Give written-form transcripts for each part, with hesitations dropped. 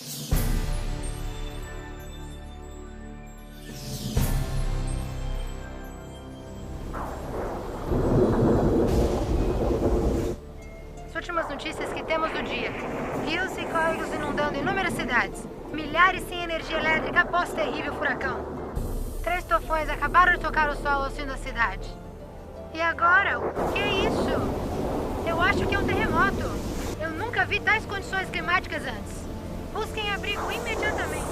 As últimas notícias que temos do dia. Rios e córregos inundando inúmeras cidades. Milhares sem energia elétrica após terrível furacão. 3 tufões acabaram de tocar o solo ao sul da cidade. E agora? O que é isso? Eu acho que é um terremoto. Eu nunca vi tais condições climáticas antes. Busquem abrigo imediatamente.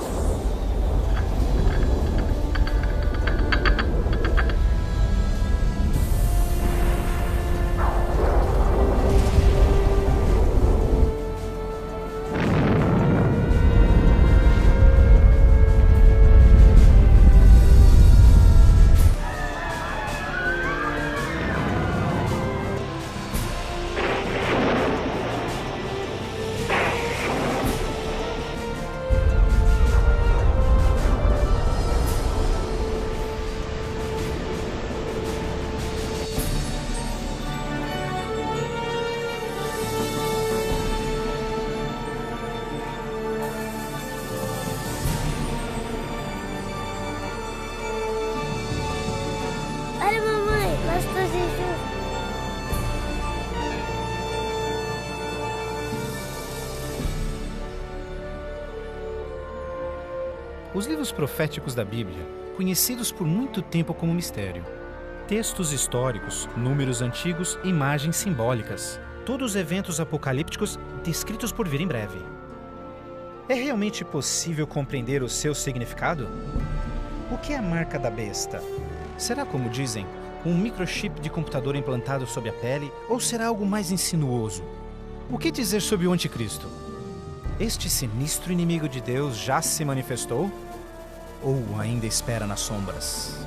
Olha, mamãe, nós todos juntos. Os livros proféticos da Bíblia, conhecidos por muito tempo como mistério. Textos históricos, números antigos, imagens simbólicas. Todos eventos apocalípticos descritos por vir em breve. É realmente possível compreender o seu significado? O que é a marca da besta? Será, como dizem, um microchip de computador implantado sob a pele ou será algo mais insinuoso? O que dizer sobre o anticristo? Este sinistro inimigo de Deus já se manifestou? Ou ainda espera nas sombras?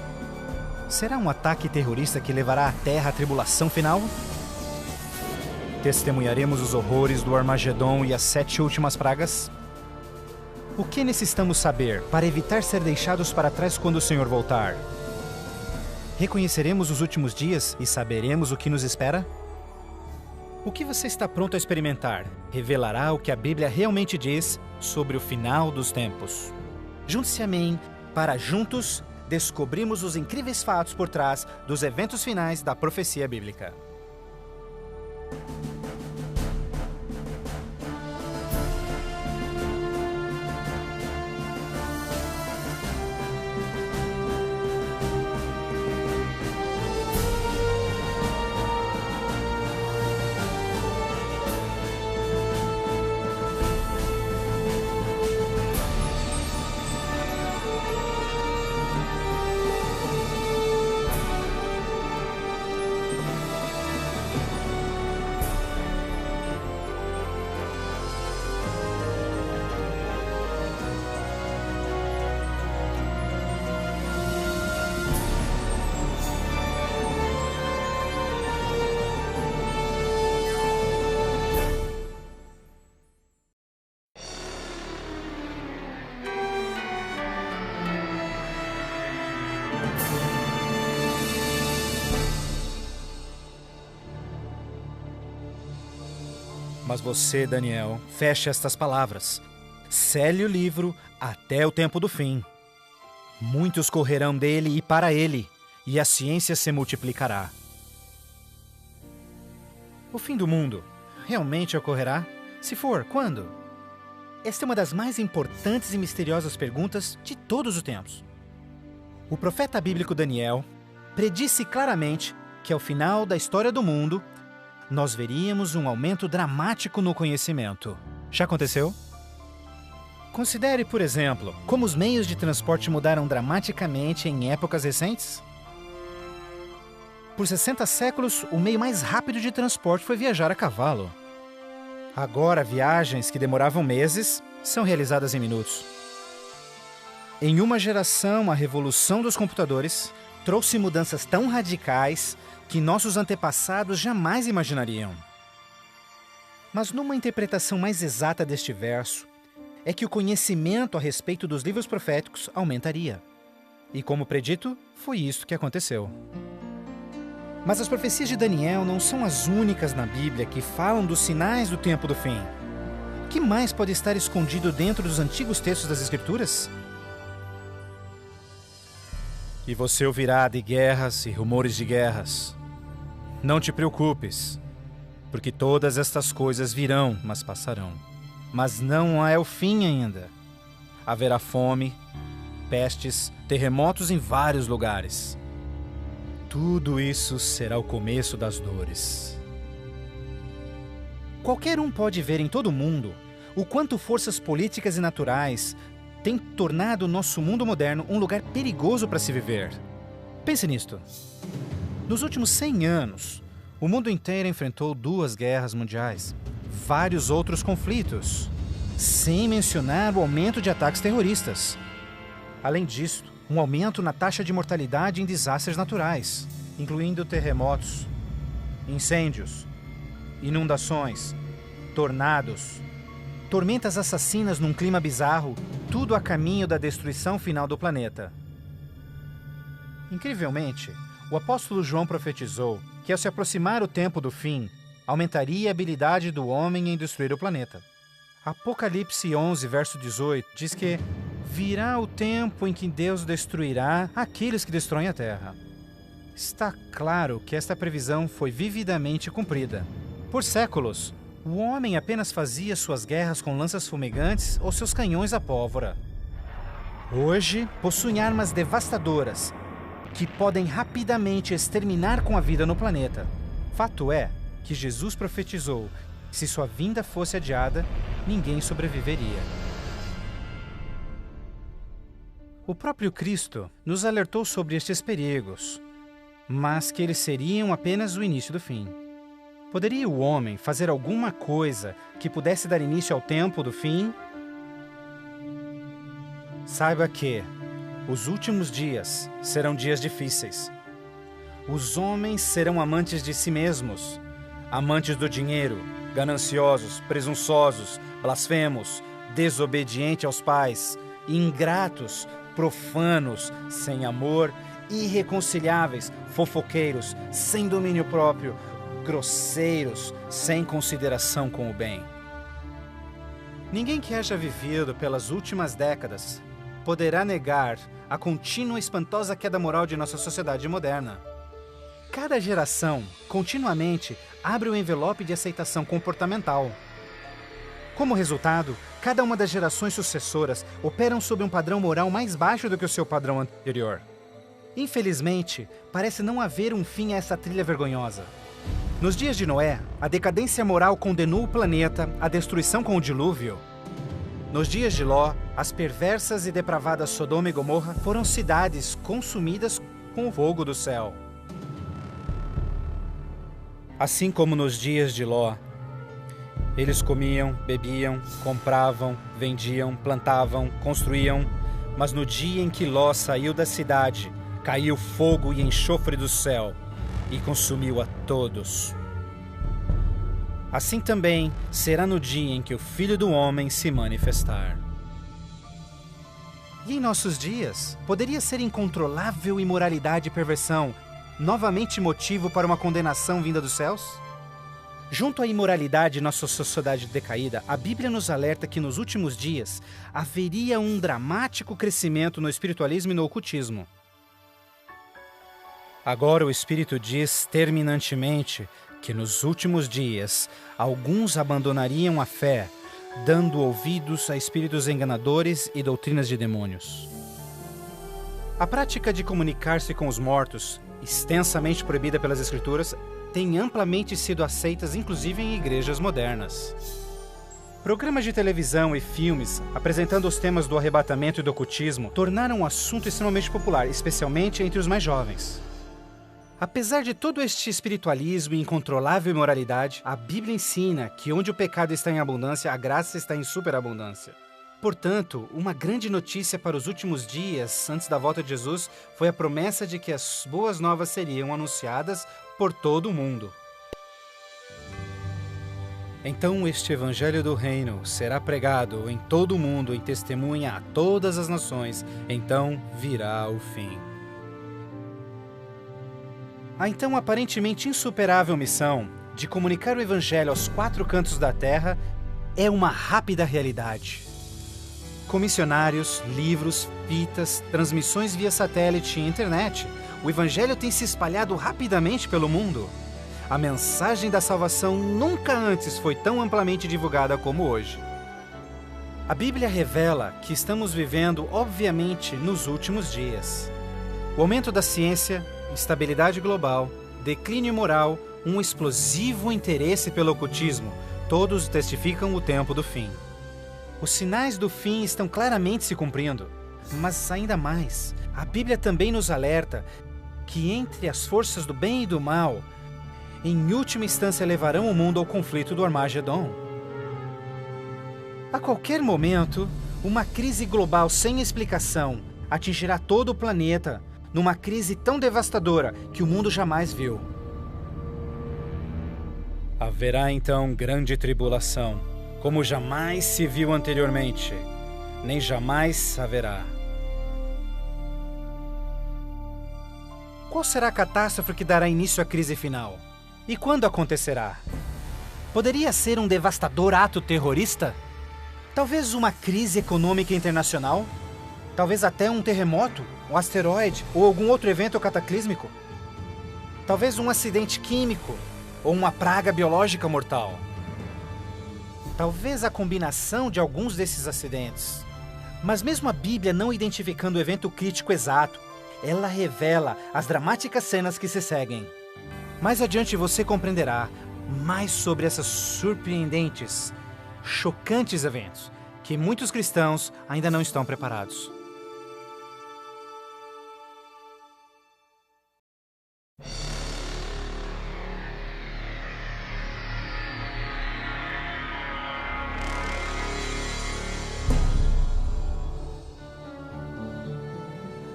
Será um ataque terrorista que levará a Terra à tribulação final? Testemunharemos os horrores do Armagedon e as 7 últimas pragas? O que necessitamos saber para evitar ser deixados para trás quando o Senhor voltar? Reconheceremos os últimos dias e saberemos o que nos espera? O que você está pronto a experimentar revelará o que a Bíblia realmente diz sobre o final dos tempos. Junte-se a mim para juntos descobrirmos os incríveis fatos por trás dos eventos finais da profecia bíblica. Mas você, Daniel, feche estas palavras. Cele o livro até o tempo do fim. Muitos correrão dele e para ele, e a ciência se multiplicará. O fim do mundo realmente ocorrerá? Se for, quando? Esta é uma das mais importantes e misteriosas perguntas de todos os tempos. O profeta bíblico Daniel predisse claramente que ao final da história do mundo, nós veríamos um aumento dramático no conhecimento. Já aconteceu? Considere, por exemplo, como os meios de transporte mudaram dramaticamente em épocas recentes. Por 60 séculos, o meio mais rápido de transporte foi viajar a cavalo. Agora, viagens que demoravam meses são realizadas em minutos. Em uma geração, a revolução dos computadores trouxe mudanças tão radicais que nossos antepassados jamais imaginariam. Mas numa interpretação mais exata deste verso, é que o conhecimento a respeito dos livros proféticos aumentaria. E como predito, foi isso que aconteceu. Mas as profecias de Daniel não são as únicas na Bíblia que falam dos sinais do tempo do fim. que mais pode estar escondido dentro dos antigos textos das Escrituras? E você ouvirá de guerras e rumores de guerras. Não te preocupes, porque todas estas coisas virão, mas passarão. Mas não é o fim ainda. Haverá fome, pestes, terremotos em vários lugares. Tudo isso será o começo das dores. Qualquer um pode ver em todo o mundo o quanto forças políticas e naturais têm tornado o nosso mundo moderno um lugar perigoso para se viver. Pense nisto. Nos últimos 100 anos, o mundo inteiro enfrentou 2 guerras mundiais, vários outros conflitos, sem mencionar o aumento de ataques terroristas. Além disso, um aumento na taxa de mortalidade em desastres naturais, incluindo terremotos, incêndios, inundações, tornados, tormentas assassinas num clima bizarro, tudo a caminho da destruição final do planeta. Incrivelmente, o apóstolo João profetizou que ao se aproximar o tempo do fim, aumentaria a habilidade do homem em destruir o planeta. Apocalipse 11, verso 18, diz que virá o tempo em que Deus destruirá aqueles que destroem a terra. Está claro que esta previsão foi vividamente cumprida. Por séculos, o homem apenas fazia suas guerras com lanças fumegantes ou seus canhões a pólvora. Hoje, possuem armas devastadoras que podem rapidamente exterminar com a vida no planeta. Fato é que Jesus profetizou que se sua vinda fosse adiada, ninguém sobreviveria. O próprio Cristo nos alertou sobre estes perigos, mas que eles seriam apenas o início do fim. Poderia o homem fazer alguma coisa que pudesse dar início ao tempo do fim? Saiba que os últimos dias serão dias difíceis. Os homens serão amantes de si mesmos, amantes do dinheiro, gananciosos, presunçosos, blasfemos, desobedientes aos pais, ingratos, profanos, sem amor, irreconciliáveis, fofoqueiros, sem domínio próprio, grosseiros, sem consideração com o bem. Ninguém que haja vivido pelas últimas décadas poderá negar a contínua e espantosa queda moral de nossa sociedade moderna. Cada geração, continuamente, abre o envelope de aceitação comportamental. Como resultado, cada uma das gerações sucessoras operam sob um padrão moral mais baixo do que o seu padrão anterior. Infelizmente, parece não haver um fim a essa trilha vergonhosa. Nos dias de Noé, a decadência moral condenou o planeta à destruição com o dilúvio. Nos dias de Ló, as perversas e depravadas Sodoma e Gomorra foram cidades consumidas com o fogo do céu. Assim como nos dias de Ló, eles comiam, bebiam, compravam, vendiam, plantavam, construíam, mas no dia em que Ló saiu da cidade, caiu fogo e enxofre do céu e consumiu a todos. Assim também será no dia em que o Filho do Homem se manifestar. E em nossos dias, poderia ser incontrolável imoralidade e perversão novamente motivo para uma condenação vinda dos céus? Junto à imoralidade em nossa sociedade decaída, a Bíblia nos alerta que nos últimos dias haveria um dramático crescimento no espiritualismo e no ocultismo. Agora o Espírito diz terminantemente que nos últimos dias alguns abandonariam a fé, dando ouvidos a espíritos enganadores e doutrinas de demônios. A prática de comunicar-se com os mortos, extensamente proibida pelas Escrituras, tem amplamente sido aceitas inclusive em igrejas modernas. Programas de televisão e filmes apresentando os temas do arrebatamento e do ocultismo tornaram um assunto extremamente popular, especialmente entre os mais jovens. Apesar de todo este espiritualismo e incontrolável imoralidade, a Bíblia ensina que onde o pecado está em abundância, a graça está em superabundância. Portanto, uma grande notícia para os últimos dias, antes da volta de Jesus, foi a promessa de que as boas novas seriam anunciadas por todo o mundo. Então este evangelho do reino será pregado em todo o mundo em testemunha a todas as nações, então virá o fim. A então aparentemente insuperável missão de comunicar o evangelho aos 4 cantos da terra é uma rápida realidade. Com missionários, livros, fitas, transmissões via satélite e internet, o Evangelho tem se espalhado rapidamente pelo mundo. A mensagem da salvação nunca antes foi tão amplamente divulgada como hoje. A Bíblia revela que estamos vivendo, obviamente, nos últimos dias. O aumento da ciência, instabilidade global, declínio moral, um explosivo interesse pelo ocultismo, todos testificam o tempo do fim. Os sinais do fim estão claramente se cumprindo, mas ainda mais, a Bíblia também nos alerta que entre as forças do bem e do mal, em última instância levarão o mundo ao conflito do Armagedon. A qualquer momento, uma crise global sem explicação atingirá todo o planeta, numa crise tão devastadora que o mundo jamais viu. Haverá então grande tribulação, como jamais se viu anteriormente, nem jamais haverá. Qual será a catástrofe que dará início à crise final? E quando acontecerá? Poderia ser um devastador ato terrorista? Talvez uma crise econômica internacional? Talvez até um terremoto, um asteroide ou algum outro evento cataclísmico? Talvez um acidente químico ou uma praga biológica mortal? Talvez a combinação de alguns desses acidentes. Mas mesmo a Bíblia não identificando o evento crítico exato, ela revela as dramáticas cenas que se seguem. Mais adiante você compreenderá mais sobre esses surpreendentes, chocantes eventos que muitos cristãos ainda não estão preparados.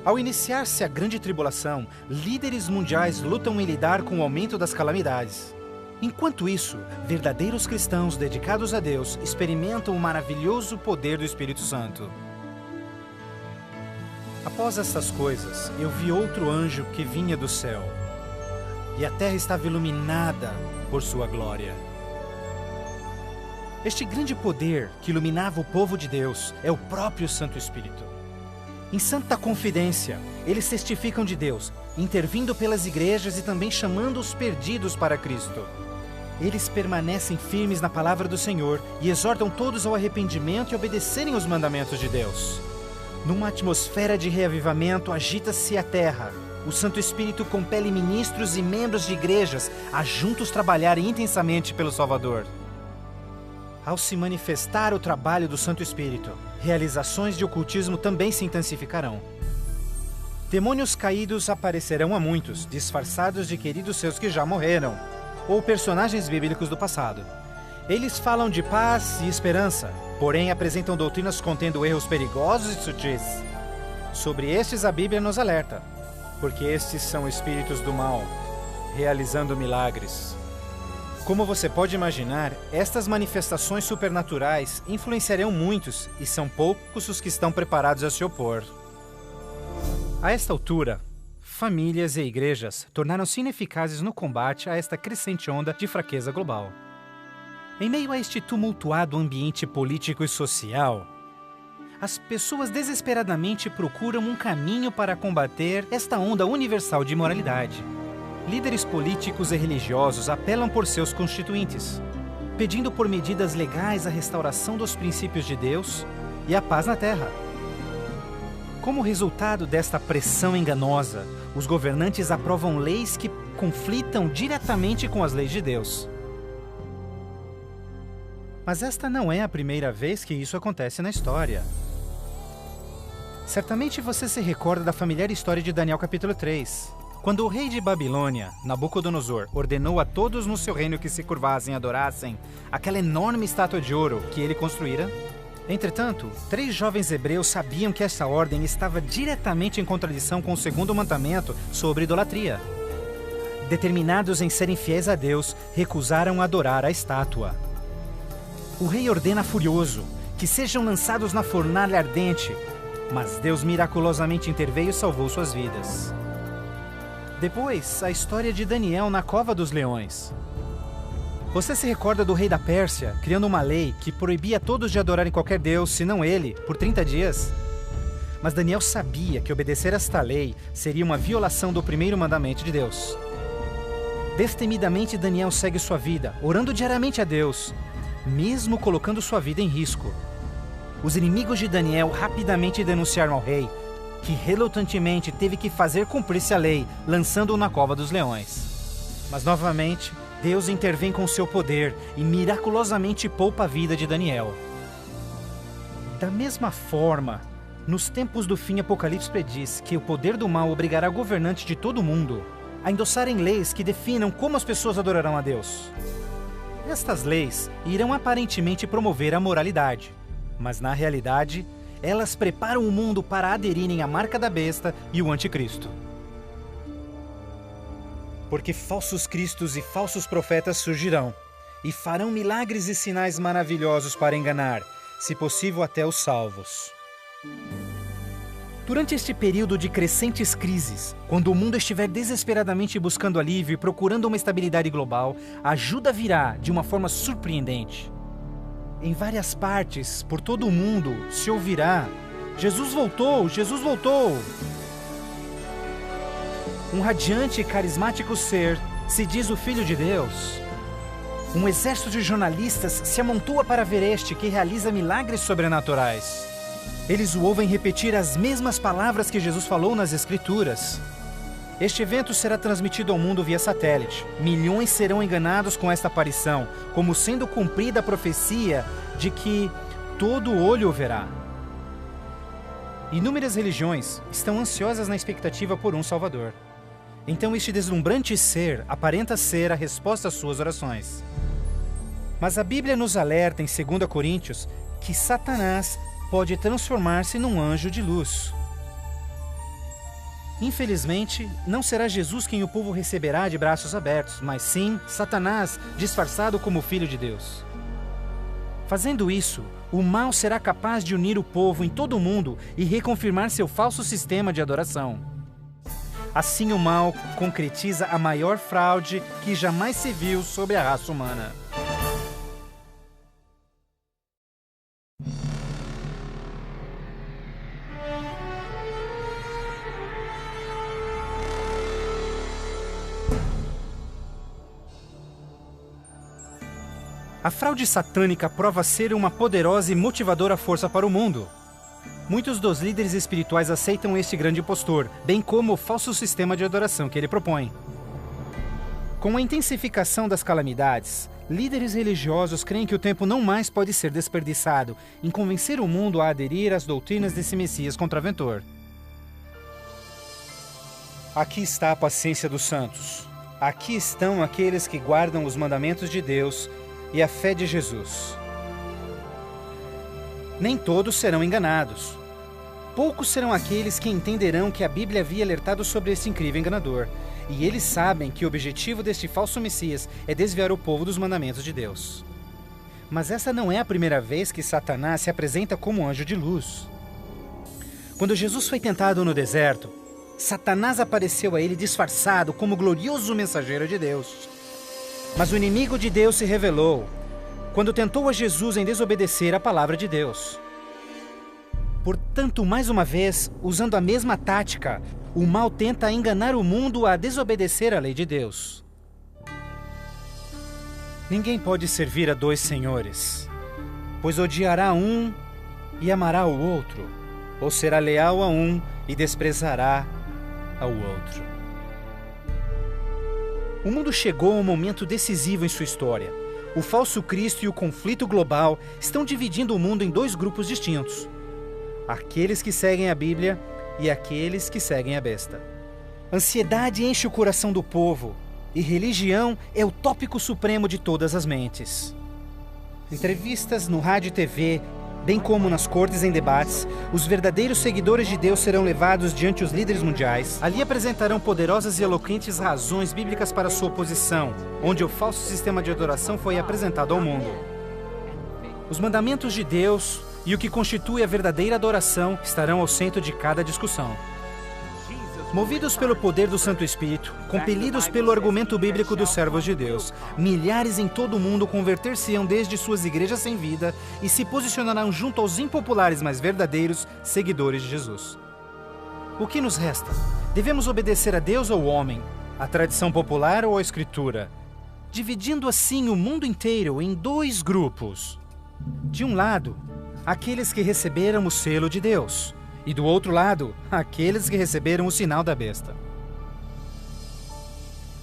Ao iniciar-se a grande tribulação, líderes mundiais lutam em lidar com o aumento das calamidades. Enquanto isso, verdadeiros cristãos dedicados a Deus experimentam o maravilhoso poder do Espírito Santo. Após essas coisas, eu vi outro anjo que vinha do céu, e a terra estava iluminada por sua glória. Este grande poder que iluminava o povo de Deus é o próprio Santo Espírito. Em santa confidência, eles testificam de Deus, intervindo pelas igrejas e também chamando os perdidos para Cristo. Eles permanecem firmes na palavra do Senhor e exortam todos ao arrependimento e obedecerem os mandamentos de Deus. Numa atmosfera de reavivamento, agita-se a terra. O Santo Espírito compele ministros e membros de igrejas a juntos trabalharem intensamente pelo Salvador. Ao se manifestar o trabalho do Santo Espírito, realizações de ocultismo também se intensificarão. Demônios caídos aparecerão a muitos, disfarçados de queridos seus que já morreram, ou personagens bíblicos do passado. Eles falam de paz e esperança, porém apresentam doutrinas contendo erros perigosos e sutis. Sobre estes a Bíblia nos alerta, porque estes são espíritos do mal, realizando milagres. Como você pode imaginar, estas manifestações supernaturais influenciarão muitos e são poucos os que estão preparados a se opor. A esta altura, famílias e igrejas tornaram-se ineficazes no combate a esta crescente onda de fraqueza global. Em meio a este tumultuado ambiente político e social, as pessoas desesperadamente procuram um caminho para combater esta onda universal de imoralidade. Líderes políticos e religiosos apelam por seus constituintes, pedindo por medidas legais a restauração dos princípios de Deus e a paz na terra. Como resultado desta pressão enganosa, os governantes aprovam leis que conflitam diretamente com as leis de Deus. Mas esta não é a primeira vez que isso acontece na história. Certamente você se recorda da familiar história de Daniel capítulo 3. Quando o rei de Babilônia, Nabucodonosor, ordenou a todos no seu reino que se curvassem e adorassem aquela enorme estátua de ouro que ele construíra. Entretanto, 3 jovens hebreus sabiam que essa ordem estava diretamente em contradição com o segundo mandamento sobre idolatria. Determinados em serem fiéis a Deus, recusaram adorar a estátua. O rei ordena furioso que sejam lançados na fornalha ardente, mas Deus miraculosamente interveio e salvou suas vidas. Depois, a história de Daniel na cova dos leões. Você se recorda do rei da Pérsia, criando uma lei que proibia todos de adorarem qualquer deus, senão ele, por 30 dias? Mas Daniel sabia que obedecer a esta lei seria uma violação do primeiro mandamento de Deus. Destemidamente, Daniel segue sua vida, orando diariamente a Deus, mesmo colocando sua vida em risco. Os inimigos de Daniel rapidamente denunciaram ao rei, que relutantemente teve que fazer cumprir-se a lei, lançando-o na cova dos leões. Mas novamente, Deus intervém com seu poder e miraculosamente poupa a vida de Daniel. Da mesma forma, nos tempos do fim, Apocalipse prediz que o poder do mal obrigará governantes de todo o mundo a endossarem leis que definam como as pessoas adorarão a Deus. Estas leis irão aparentemente promover a moralidade, mas na realidade, elas preparam o mundo para aderirem à marca da besta e o anticristo. Porque falsos cristos e falsos profetas surgirão e farão milagres e sinais maravilhosos para enganar, se possível até os salvos. Durante este período de crescentes crises, quando o mundo estiver desesperadamente buscando alívio e procurando uma estabilidade global, a ajuda virá de uma forma surpreendente. Em várias partes, por todo o mundo, se ouvirá: Jesus voltou! Jesus voltou! Um radiante e carismático ser se diz o Filho de Deus. Um exército de jornalistas se amontoa para ver este que realiza milagres sobrenaturais. Eles o ouvem repetir as mesmas palavras que Jesus falou nas Escrituras. Este evento será transmitido ao mundo via satélite. Milhões serão enganados com esta aparição, como sendo cumprida a profecia de que todo olho o verá. Inúmeras religiões estão ansiosas na expectativa por um Salvador. Então este deslumbrante ser aparenta ser a resposta às suas orações. Mas a Bíblia nos alerta em 2 Coríntios que Satanás pode transformar-se num anjo de luz. Infelizmente, não será Jesus quem o povo receberá de braços abertos, mas sim Satanás, disfarçado como Filho de Deus. Fazendo isso, o mal será capaz de unir o povo em todo o mundo e reconfirmar seu falso sistema de adoração. Assim, o mal concretiza a maior fraude que jamais se viu sobre a raça humana. A fraude satânica prova ser uma poderosa e motivadora força para o mundo. Muitos dos líderes espirituais aceitam este grande impostor, bem como o falso sistema de adoração que ele propõe. Com a intensificação das calamidades, líderes religiosos creem que o tempo não mais pode ser desperdiçado em convencer o mundo a aderir às doutrinas desse Messias contraventor. Aqui está a paciência dos santos. Aqui estão aqueles que guardam os mandamentos de Deus e a fé de Jesus. Nem todos serão enganados. Poucos serão aqueles que entenderão que a Bíblia havia alertado sobre esse incrível enganador, e eles sabem que o objetivo deste falso Messias é desviar o povo dos mandamentos de Deus. Mas essa não é a primeira vez que Satanás se apresenta como anjo de luz. Quando Jesus foi tentado no deserto, Satanás apareceu a ele disfarçado como glorioso mensageiro de Deus. Mas o inimigo de Deus se revelou quando tentou a Jesus em desobedecer a palavra de Deus. Portanto, mais uma vez, usando a mesma tática, o mal tenta enganar o mundo a desobedecer a lei de Deus. Ninguém pode servir a dois senhores, pois odiará um e amará o outro, ou será leal a um e desprezará ao outro. O mundo chegou a um momento decisivo em sua história. O falso Cristo e o conflito global estão dividindo o mundo em dois grupos distintos: aqueles que seguem a Bíblia e aqueles que seguem a besta. Ansiedade enche o coração do povo, e religião é o tópico supremo de todas as mentes. Entrevistas no rádio e TV, bem como nas cortes em debates, os verdadeiros seguidores de Deus serão levados diante os líderes mundiais. Ali apresentarão poderosas e eloquentes razões bíblicas para sua oposição, onde o falso sistema de adoração foi apresentado ao mundo. Os mandamentos de Deus e o que constitui a verdadeira adoração estarão ao centro de cada discussão. Movidos pelo poder do Santo Espírito, compelidos pelo argumento bíblico dos servos de Deus, milhares em todo o mundo converter-se-ão desde suas igrejas sem vida e se posicionarão junto aos impopulares, mas verdadeiros seguidores de Jesus. O que nos resta? Devemos obedecer a Deus ou ao homem, à tradição popular ou à Escritura, dividindo assim o mundo inteiro em dois grupos. De um lado, aqueles que receberam o selo de Deus, e do outro lado, aqueles que receberam o sinal da besta.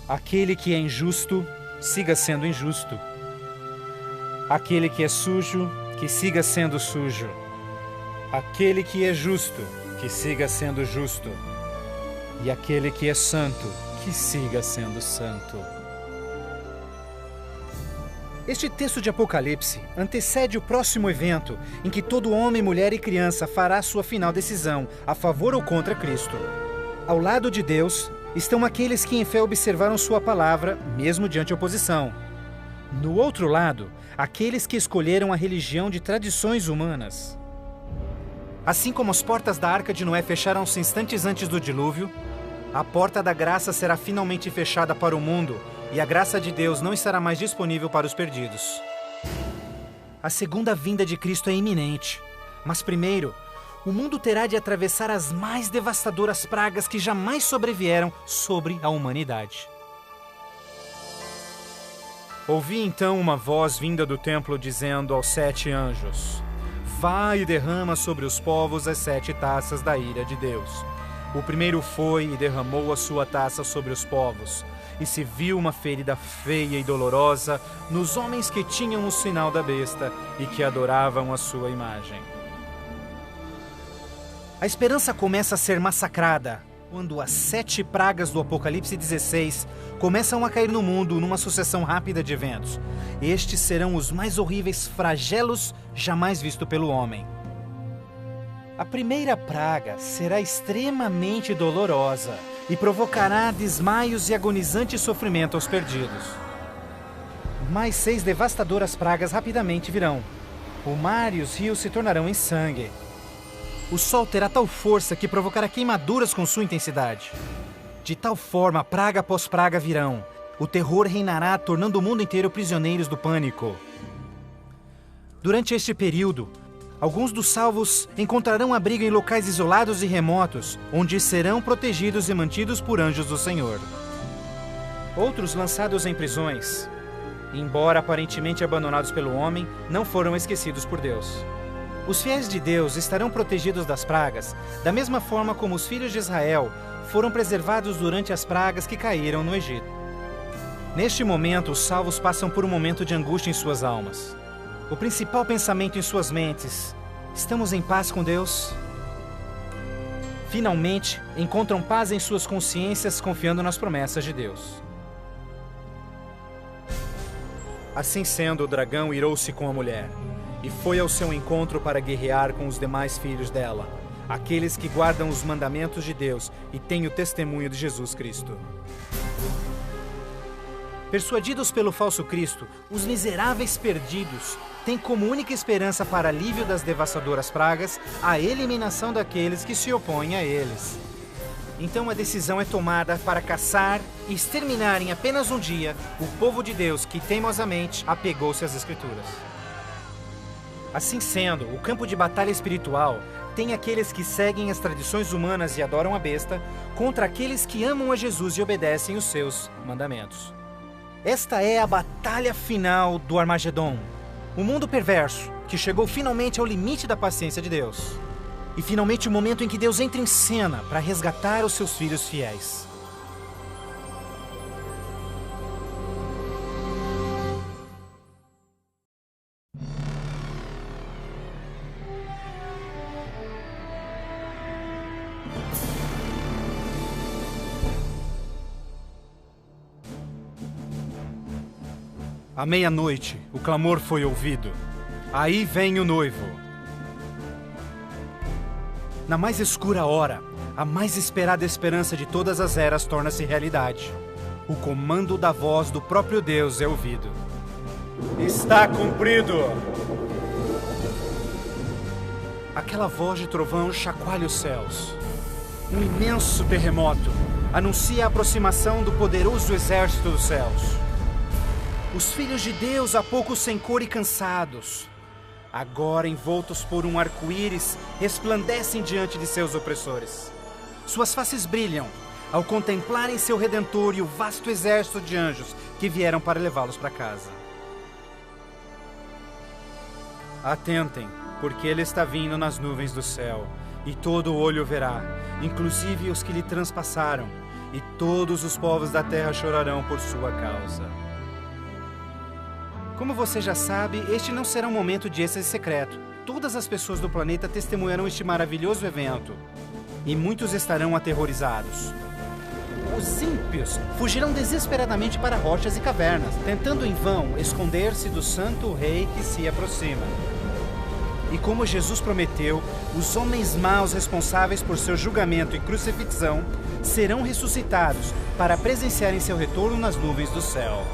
Aquele que é injusto, siga sendo injusto. Aquele que é sujo, que siga sendo sujo. Aquele que é justo, que siga sendo justo. E aquele que é santo, que siga sendo santo. Este texto de Apocalipse antecede o próximo evento em que todo homem, mulher e criança fará sua final decisão a favor ou contra Cristo. Ao lado de Deus estão aqueles que em fé observaram sua palavra, mesmo diante oposição. No outro lado, aqueles que escolheram a religião de tradições humanas. Assim como as portas da Arca de Noé fecharam-se instantes antes do dilúvio, a porta da graça será finalmente fechada para o mundo e a graça de Deus não estará mais disponível para os perdidos. A segunda vinda de Cristo é iminente, mas primeiro, o mundo terá de atravessar as mais devastadoras pragas que jamais sobrevieram sobre a humanidade. Ouvi então uma voz vinda do templo dizendo aos 7 anjos: Vai e derrama sobre os povos as 7 taças da ira de Deus. O primeiro foi e derramou a sua taça sobre os povos, e se viu uma ferida feia e dolorosa nos homens que tinham o sinal da besta e que adoravam a sua imagem. A esperança começa a ser massacrada quando as 7 pragas do Apocalipse 16 começam a cair no mundo numa sucessão rápida de eventos. Estes serão os mais horríveis flagelos jamais vistos pelo homem. A primeira praga será extremamente dolorosa e provocará desmaios e agonizante sofrimento aos perdidos. Mais 6 devastadoras pragas rapidamente virão. O mar e os rios se tornarão em sangue. O sol terá tal força que provocará queimaduras com sua intensidade. De tal forma, praga após praga virão. O terror reinará, tornando o mundo inteiro prisioneiros do pânico. Durante este período, alguns dos salvos encontrarão abrigo em locais isolados e remotos, onde serão protegidos e mantidos por anjos do Senhor. Outros, lançados em prisões, embora aparentemente abandonados pelo homem, não foram esquecidos por Deus. Os fiéis de Deus estarão protegidos das pragas, da mesma forma como os filhos de Israel foram preservados durante as pragas que caíram no Egito. Neste momento, os salvos passam por um momento de angústia em suas almas. O principal pensamento em suas mentes: estamos em paz com Deus? Finalmente, encontram paz em suas consciências, confiando nas promessas de Deus. Assim sendo, o dragão irou-se com a mulher e foi ao seu encontro para guerrear com os demais filhos dela, aqueles que guardam os mandamentos de Deus e têm o testemunho de Jesus Cristo. Persuadidos pelo falso Cristo, os miseráveis perdidos têm como única esperança para alívio das devastadoras pragas a eliminação daqueles que se opõem a eles. Então a decisão é tomada para caçar e exterminar em apenas um dia o povo de Deus que teimosamente apegou-se às Escrituras. Assim sendo, o campo de batalha espiritual tem aqueles que seguem as tradições humanas e adoram a besta, contra aqueles que amam a Jesus e obedecem os seus mandamentos. Esta é a batalha final do Armagedon, o mundo perverso que chegou finalmente ao limite da paciência de Deus. E finalmente o momento em que Deus entra em cena para resgatar os seus filhos fiéis. À meia-noite, o clamor foi ouvido. Aí vem o noivo. Na mais escura hora, a mais esperada esperança de todas as eras torna-se realidade. O comando da voz do próprio Deus é ouvido. Está cumprido! Aquela voz de trovão chacoalha os céus. Um imenso terremoto anuncia a aproximação do poderoso exército dos céus. Os filhos de Deus, há pouco sem cor e cansados, agora envoltos por um arco-íris, resplandecem diante de seus opressores. Suas faces brilham ao contemplarem seu Redentor e o vasto exército de anjos que vieram para levá-los para casa. Atentem, porque ele está vindo nas nuvens do céu, e todo olho verá, inclusive os que lhe transpassaram, e todos os povos da terra chorarão por sua causa. Como você já sabe, este não será um momento de êxtase secreto. Todas as pessoas do planeta testemunharão este maravilhoso evento, e muitos estarão aterrorizados. Os ímpios fugirão desesperadamente para rochas e cavernas, tentando em vão esconder-se do santo rei que se aproxima. E como Jesus prometeu, os homens maus responsáveis por seu julgamento e crucifixão serão ressuscitados para presenciarem seu retorno nas nuvens do céu.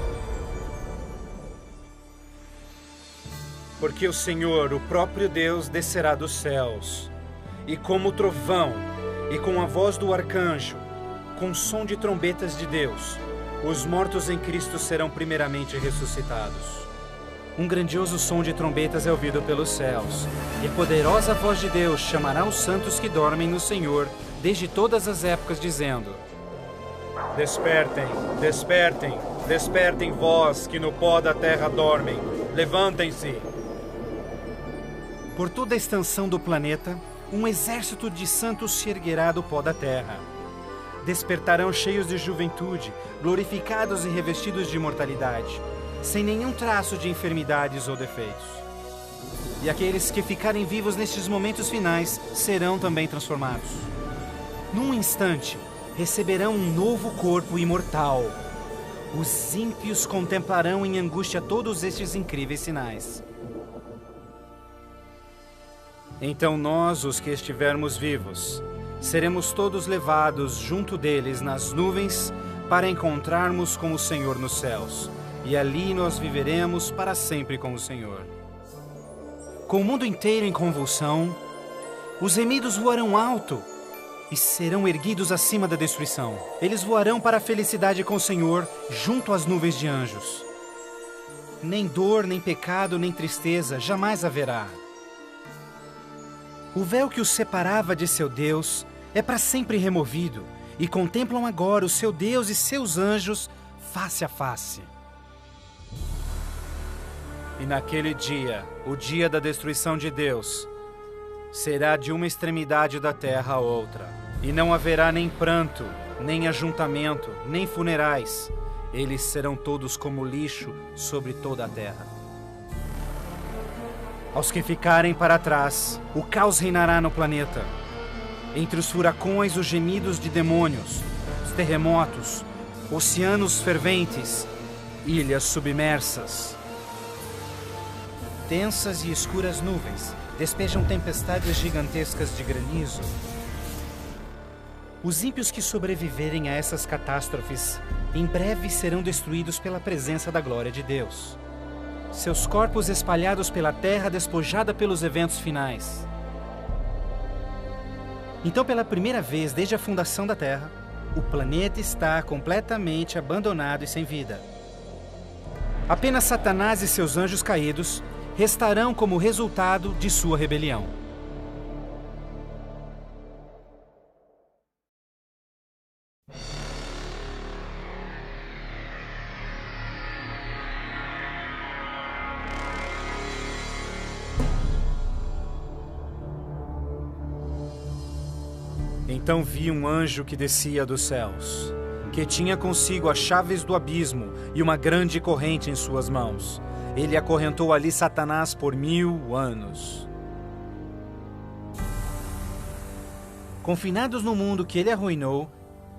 Porque o Senhor, o próprio Deus, descerá dos céus, e como trovão, e com a voz do arcanjo, com o som de trombetas de Deus, os mortos em Cristo serão primeiramente ressuscitados. Um grandioso som de trombetas é ouvido pelos céus, e a poderosa voz de Deus chamará os santos que dormem no Senhor desde todas as épocas, dizendo: Despertem, despertem, despertem vós que no pó da terra dormem, levantem-se. Por toda a extensão do planeta, um exército de santos se erguerá do pó da terra. Despertarão cheios de juventude, glorificados e revestidos de imortalidade, sem nenhum traço de enfermidades ou defeitos. E aqueles que ficarem vivos nestes momentos finais serão também transformados. Num instante, receberão um novo corpo imortal. Os ímpios contemplarão em angústia todos estes incríveis sinais. Então nós, os que estivermos vivos, seremos todos levados junto deles nas nuvens para encontrarmos com o Senhor nos céus, e ali nós viveremos para sempre com o Senhor. Com o mundo inteiro em convulsão, os remidos voarão alto e serão erguidos acima da destruição. Eles voarão para a felicidade com o Senhor, junto às nuvens de anjos. Nem dor, nem pecado, nem tristeza jamais haverá. O véu que os separava de seu Deus é para sempre removido, e contemplam agora o seu Deus e seus anjos face a face. E naquele dia, o dia da destruição de Deus, será de uma extremidade da terra a outra, e não haverá nem pranto, nem ajuntamento, nem funerais. Eles serão todos como lixo sobre toda a terra. Aos que ficarem para trás, o caos reinará no planeta. Entre os furacões, os gemidos de demônios, os terremotos, oceanos ferventes, ilhas submersas. Densas e escuras nuvens despejam tempestades gigantescas de granizo. Os ímpios que sobreviverem a essas catástrofes, em breve serão destruídos pela presença da glória de Deus. Seus corpos espalhados pela terra despojada pelos eventos finais. Então, pela primeira vez desde a fundação da Terra, o planeta está completamente abandonado e sem vida. Apenas Satanás e seus anjos caídos restarão como resultado de sua rebelião. Então vi um anjo que descia dos céus, que tinha consigo as chaves do abismo e uma grande corrente em suas mãos. Ele acorrentou ali Satanás por 1000 anos. Confinados no mundo que ele arruinou,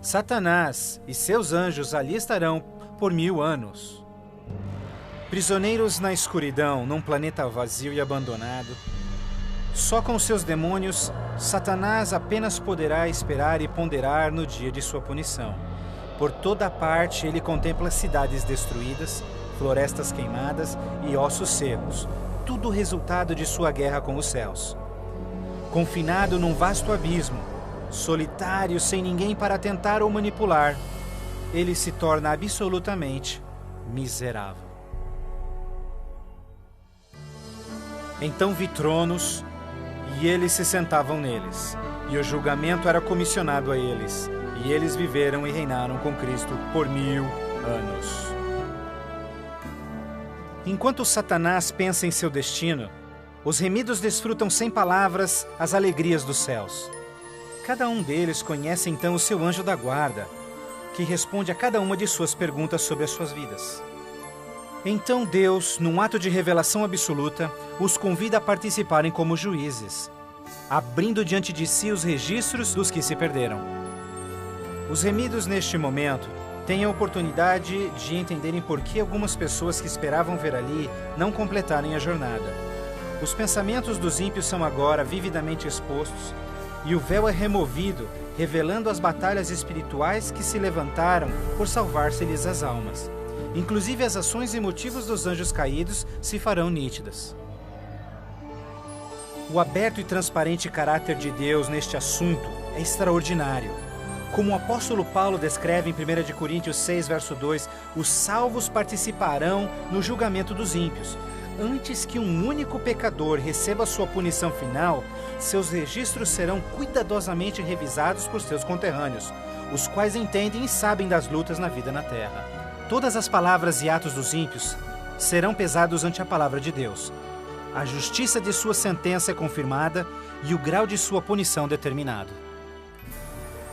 Satanás e seus anjos ali estarão por 1000 anos. Prisioneiros na escuridão, num planeta vazio e abandonado, só com seus demônios, Satanás apenas poderá esperar e ponderar no dia de sua punição. Por toda parte ele contempla cidades destruídas, florestas queimadas e ossos secos, tudo resultado de sua guerra com os céus. Confinado num vasto abismo, solitário, sem ninguém para tentar ou manipular, ele se torna absolutamente miserável. Então vi tronos, e eles se sentavam neles, e o julgamento era comissionado a eles, e eles viveram e reinaram com Cristo por 1000 anos. Enquanto Satanás pensa em seu destino, os remidos desfrutam sem palavras as alegrias dos céus. Cada um deles conhece então o seu anjo da guarda, que responde a cada uma de suas perguntas sobre as suas vidas. Então Deus, num ato de revelação absoluta, os convida a participarem como juízes, abrindo diante de si os registros dos que se perderam. Os remidos, neste momento, têm a oportunidade de entenderem por que algumas pessoas que esperavam ver ali não completarem a jornada. Os pensamentos dos ímpios são agora vividamente expostos, e o véu é removido, revelando as batalhas espirituais que se levantaram por salvar-se-lhes as almas. Inclusive as ações e motivos dos anjos caídos se farão nítidas. O aberto e transparente caráter de Deus neste assunto é extraordinário. Como o apóstolo Paulo descreve em 1 Coríntios 6, verso 2, os salvos participarão no julgamento dos ímpios. Antes que um único pecador receba sua punição final, seus registros serão cuidadosamente revisados por seus conterrâneos, os quais entendem e sabem das lutas na vida na terra. Todas as palavras e atos dos ímpios serão pesados ante a palavra de Deus. A justiça de sua sentença é confirmada e o grau de sua punição determinado.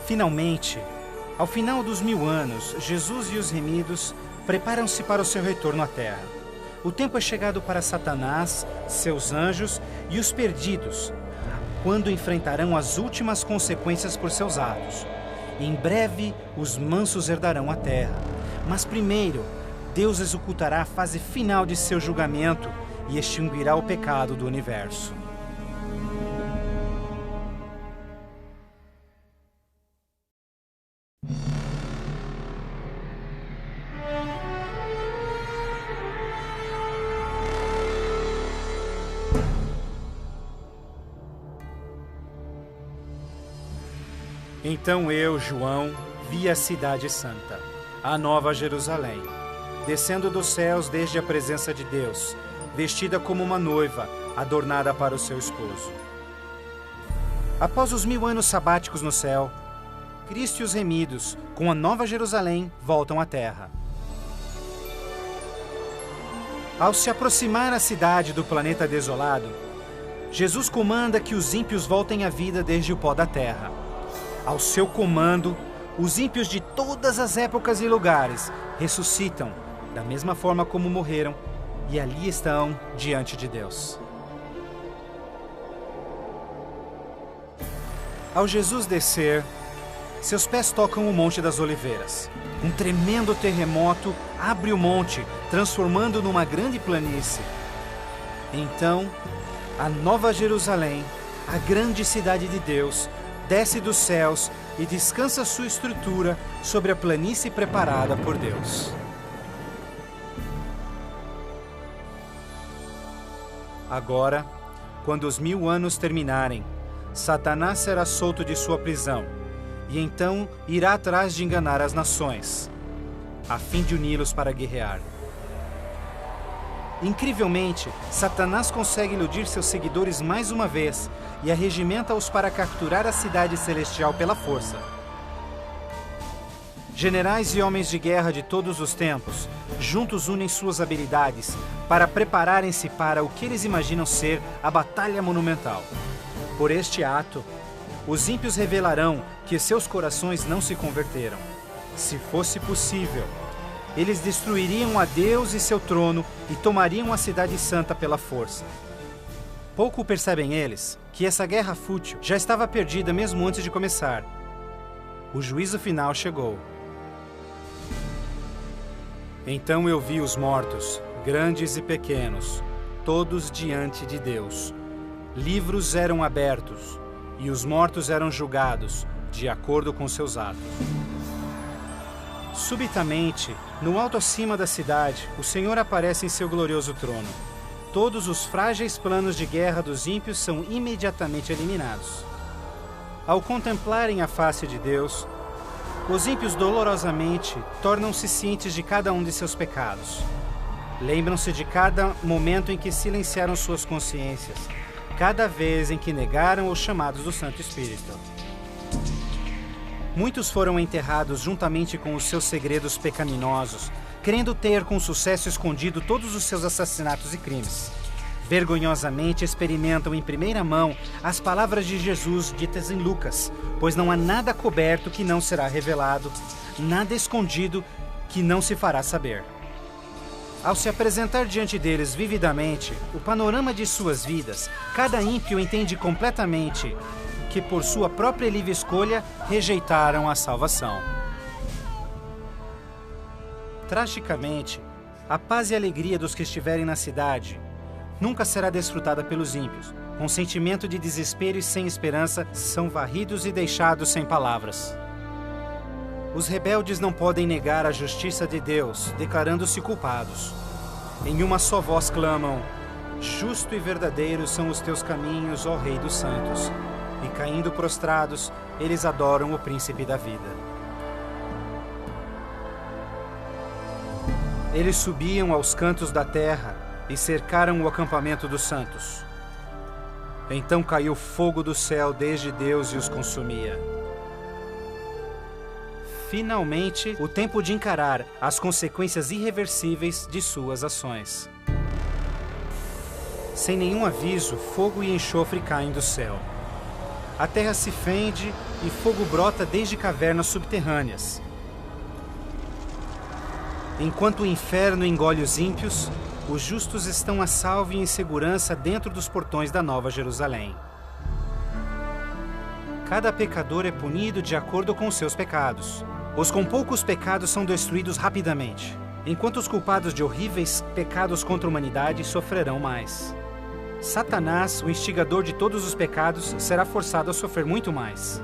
Finalmente, ao final dos 1000 anos, Jesus e os remidos preparam-se para o seu retorno à terra. O tempo é chegado para Satanás, seus anjos e os perdidos, quando enfrentarão as últimas consequências por seus atos. Em breve, os mansos herdarão a terra. Mas primeiro, Deus executará a fase final de seu julgamento e extinguirá o pecado do universo. Então eu, João, vi a cidade santa, a Nova Jerusalém, descendo dos céus desde a presença de Deus, vestida como uma noiva, adornada para o seu esposo. Após os 1000 anos sabáticos no céu, Cristo e os remidos, com a Nova Jerusalém, voltam à terra. Ao se aproximar a cidade do planeta desolado, Jesus comanda que os ímpios voltem à vida desde o pó da terra. Ao seu comando, os ímpios de todas as épocas e lugares ressuscitam, da mesma forma como morreram, e ali estão diante de Deus. Ao Jesus descer, seus pés tocam o Monte das Oliveiras. Um tremendo terremoto abre o monte, transformando-o numa grande planície. Então, a Nova Jerusalém, a grande cidade de Deus, desce dos céus e descansa sua estrutura sobre a planície preparada por Deus. Agora, quando os 1000 anos terminarem, Satanás será solto de sua prisão, e então irá atrás de enganar as nações, a fim de uni-los para guerrear. Incrivelmente, Satanás consegue iludir seus seguidores mais uma vez e arregimenta-os para capturar a cidade celestial pela força. Generais e homens de guerra de todos os tempos, juntos unem suas habilidades para prepararem-se para o que eles imaginam ser a batalha monumental. Por este ato, os ímpios revelarão que seus corações não se converteram. Se fosse possível, eles destruiriam a Deus e seu trono e tomariam a cidade santa pela força. Pouco percebem eles que essa guerra fútil já estava perdida mesmo antes de começar. O juízo final chegou. Então eu vi os mortos, grandes e pequenos, todos diante de Deus. Livros eram abertos, e os mortos eram julgados, de acordo com seus atos. Subitamente, no alto acima da cidade, o Senhor aparece em seu glorioso trono. Todos os frágeis planos de guerra dos ímpios são imediatamente eliminados. Ao contemplarem a face de Deus, os ímpios dolorosamente tornam-se cientes de cada um de seus pecados. Lembram-se de cada momento em que silenciaram suas consciências, cada vez em que negaram os chamados do Santo Espírito. Muitos foram enterrados juntamente com os seus segredos pecaminosos, querendo ter com sucesso escondido todos os seus assassinatos e crimes. Vergonhosamente experimentam em primeira mão as palavras de Jesus ditas em Lucas, pois não há nada coberto que não será revelado, nada escondido que não se fará saber. Ao se apresentar diante deles vividamente o panorama de suas vidas, cada ímpio entende completamente que, por sua própria livre escolha, rejeitaram a salvação. Tragicamente, a paz e alegria dos que estiverem na cidade nunca será desfrutada pelos ímpios. Com sentimento de desespero e sem esperança, são varridos e deixados sem palavras. Os rebeldes não podem negar a justiça de Deus, declarando-se culpados. Em uma só voz clamam: justo e verdadeiro são os teus caminhos, ó Rei dos Santos. E caindo prostrados, eles adoram o Príncipe da Vida. Eles subiam aos cantos da terra e cercaram o acampamento dos santos. Então caiu fogo do céu desde Deus e os consumia. Finalmente, o tempo de encarar as consequências irreversíveis de suas ações. Sem nenhum aviso, fogo e enxofre caem do céu. A terra se fende e fogo brota desde cavernas subterrâneas. Enquanto o inferno engole os ímpios, os justos estão a salvo e em segurança dentro dos portões da Nova Jerusalém. Cada pecador é punido de acordo com os seus pecados. Os com poucos pecados são destruídos rapidamente, enquanto os culpados de horríveis pecados contra a humanidade sofrerão mais. Satanás, o instigador de todos os pecados, será forçado a sofrer muito mais.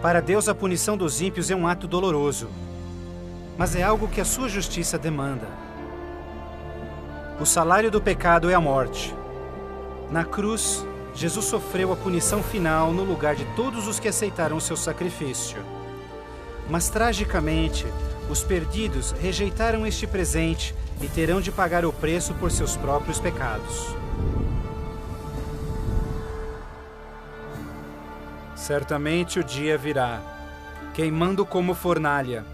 Para Deus, a punição dos ímpios é um ato doloroso, mas é algo que a sua justiça demanda. O salário do pecado é a morte. Na cruz, Jesus sofreu a punição final no lugar de todos os que aceitaram o seu sacrifício. Mas, tragicamente, os perdidos rejeitaram este presente e terão de pagar o preço por seus próprios pecados. Certamente o dia virá, queimando como fornalha.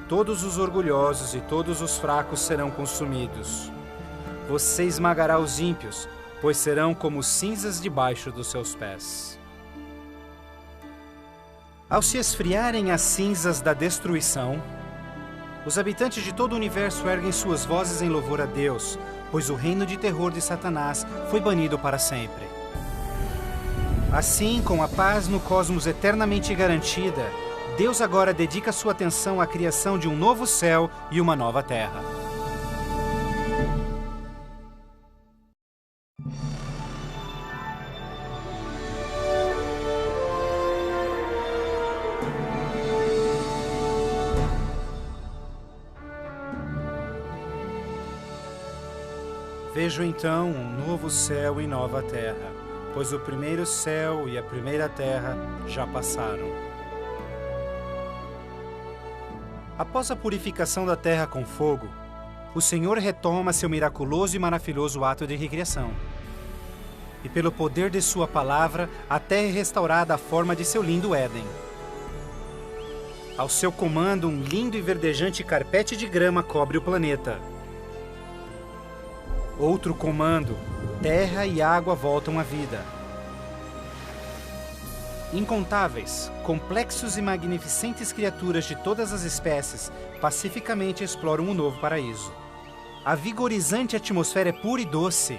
Todos os orgulhosos e todos os fracos serão consumidos. Você esmagará os ímpios, pois serão como cinzas debaixo dos seus pés. Ao se esfriarem as cinzas da destruição, os habitantes de todo o universo erguem suas vozes em louvor a Deus, pois o reino de terror de Satanás foi banido para sempre. Assim, com a paz no cosmos eternamente garantida, Deus agora dedica sua atenção à criação de um novo céu e uma nova terra. Vejo então um novo céu e nova terra, pois o primeiro céu e a primeira terra já passaram. Após a purificação da terra com fogo, o Senhor retoma seu miraculoso e maravilhoso ato de recriação. E pelo poder de sua palavra, a terra é restaurada à forma de seu lindo Éden. Ao seu comando, um lindo e verdejante carpete de grama cobre o planeta. Outro comando, terra e água voltam à vida. Incontáveis, complexos e magnificentes criaturas de todas as espécies pacificamente exploram um novo paraíso. A vigorizante atmosfera é pura e doce.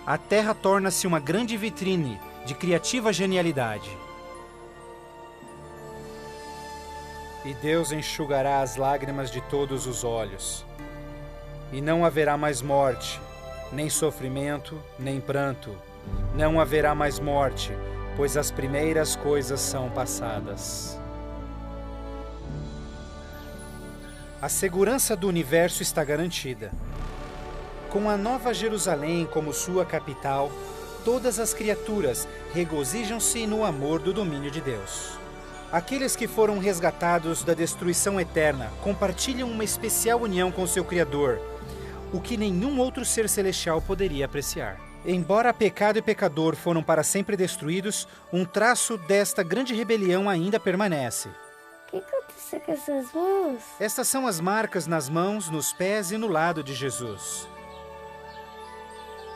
A terra torna-se uma grande vitrine de criativa genialidade. E Deus enxugará as lágrimas de todos os olhos. E não haverá mais morte, nem sofrimento, nem pranto. Não haverá mais morte, pois as primeiras coisas são passadas. A segurança do universo está garantida. Com a Nova Jerusalém como sua capital, todas as criaturas regozijam-se no amor do domínio de Deus. Aqueles que foram resgatados da destruição eterna compartilham uma especial união com seu Criador, o que nenhum outro ser celestial poderia apreciar. Embora pecado e pecador foram para sempre destruídos, um traço desta grande rebelião ainda permanece. O que aconteceu com essas mãos? Estas são as marcas nas mãos, nos pés e no lado de Jesus.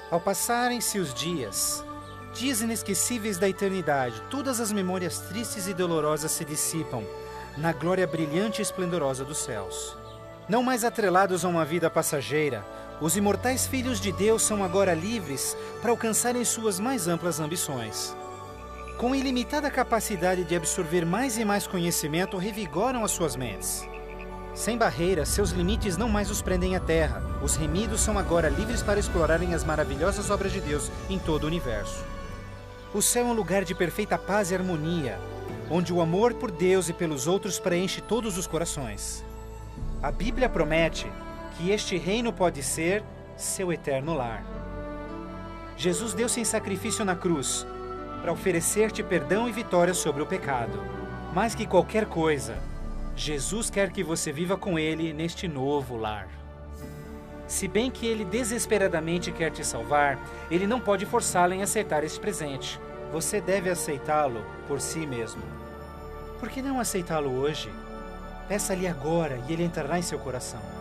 Ao passarem-se os dias inesquecíveis da eternidade, todas as memórias tristes e dolorosas se dissipam na glória brilhante e esplendorosa dos céus. Não mais atrelados a uma vida passageira, os imortais filhos de Deus são agora livres para alcançarem suas mais amplas ambições. Com ilimitada capacidade de absorver mais e mais conhecimento, revigoram as suas mentes. Sem barreiras, seus limites não mais os prendem à terra. Os remidos são agora livres para explorarem as maravilhosas obras de Deus em todo o universo. O céu é um lugar de perfeita paz e harmonia, onde o amor por Deus e pelos outros preenche todos os corações. A Bíblia promete que este reino pode ser seu eterno lar. Jesus deu-se em sacrifício na cruz para oferecer-te perdão e vitória sobre o pecado. Mais que qualquer coisa, Jesus quer que você viva com Ele neste novo lar. Se bem que Ele desesperadamente quer te salvar, Ele não pode forçá-lo em aceitar este presente. Você deve aceitá-lo por si mesmo. Por que não aceitá-lo hoje? Peça-lhe agora e Ele entrará em seu coração.